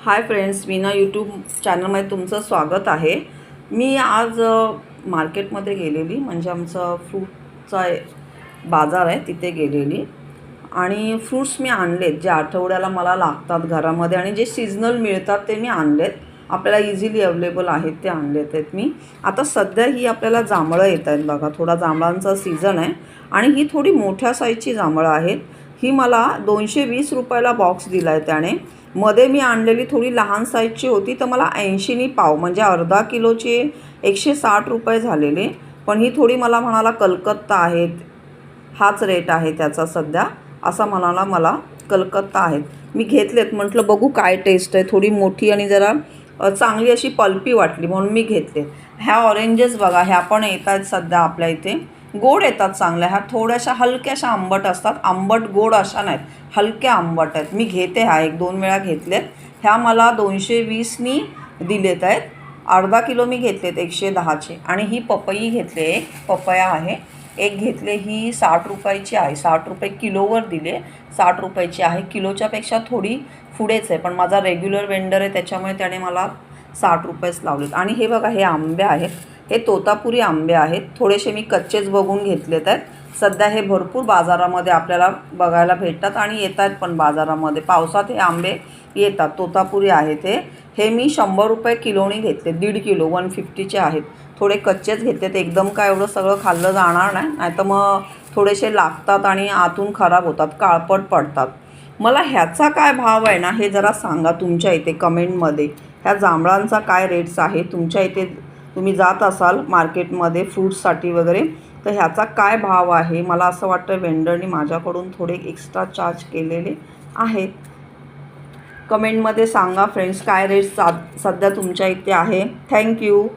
Hi friends, Meena YouTube चॅनलमध्ये तुमचं स्वागत आहे। मी आज मार्केटमध्ये गेलेली, म्हणजे आमचा फ्रूटचा बाजार आहे तिथे गेलेली आणि फ्रूट्स मी आणलेत जे आठवड्याला मला लागतात घरामध्ये आणि जे सीजनल मिळतात ते मी आणलेत। आपल्याला इझिली अवेलेबल आहेत ते आणलेत आहेत मी। आता सध्या ही आपल्याला जांभळं येत आहेत बघा, थोडा जांभळांचा सीझन आहे आणि ही थोडी मोठ्या साईजची जांभळं आहेत। ही मला 220 रुपयाला बॉक्स दिला आहे त्याने। मध्ये मी आणलेली थोडी लहान साईजची होती तर मला 80नी पाव म्हणजे अर्धा किलोचे 160 रुपये झालेले। पण ही थोडी मला म्हणाला कलकत्ता आहेत, हाच रेट आहे त्याचा सध्या असा म्हणाला मला, कलकत्ता आहेत। मी घेतलेत, म्हटलं बघू काय टेस्ट आहे, थोडी मोठी आणि जरा चांगली अशी पल्पी वाटली म्हणून मी घेतले। ह्या ऑरेंजेस बघा, ह्या पण येत आहेत सध्या आपल्या इथे, गोड येतात चांगल्या। ह्या थोड्याशा हलक्याशा आंबट असतात, आंबट गोड अशा नाहीत, हलक्या आंबट आहेत। मी घेते, ह्या 1-2 वेळा घेतलेत। ह्या मला 220नी दिलेत आहेत। अर्धा किलो मी घेतलेत 110चे। आणि ही पपई घेतले, एक पपया आहे, एक घेतले, ही 60 रुपयाची आहे। 60 रुपये किलोवर दिले, 60 रुपयाची आहे। किलोच्यापेक्षा थोडी पुढेच आहे, पण माझा रेग्युलर वेंडर आहे त्याच्यामुळे त्याने मला 60 रुपयेच लावलेत। आणि हे बघा, हे आंबे आहेत, हे तोतापुरी आंबे आहेत। थोडेसे मी कच्चेच बघून घेतलेत आहेत। सध्या हे भरपूर बाजारामध्ये आपल्याला बघायला भेटतात आणि येत आहेत पण बाजारामध्ये, पावसात हे आंबे येतात। तोतापुरी आहेत हे मी 100 रुपये किलोनी घेतले, 1.5 किलो 150चे आहेत। थोडे कच्चेच घेतलेत, एकदम काय एवढं सगळं खाल्लं जाणार नाही, नाहीतर मग थोडेसे लागतात आणि आतून खराब होतात, काळपट पडतात। मला ह्याचा काय भाव आहे ना हे जरा सांगा तुमच्या इथे कमेंटमध्ये। ह्या जांभळांचा काय रेट्स आहे तुमच्या इथे, तुम्ही जात असाल मार्केटमध्ये फ्रूट्ससाठी वगैरे तर ह्याचा काय भाव आहे। मला असं वाटतं वेंडरनी माझ्याकडून थोडे एक्स्ट्रा चार्ज केलेले आहेत। कमेंटमध्ये सांगा फ्रेंड्स काय रेट्स सध्या तुमच्या इथे आहे। थँक्यू।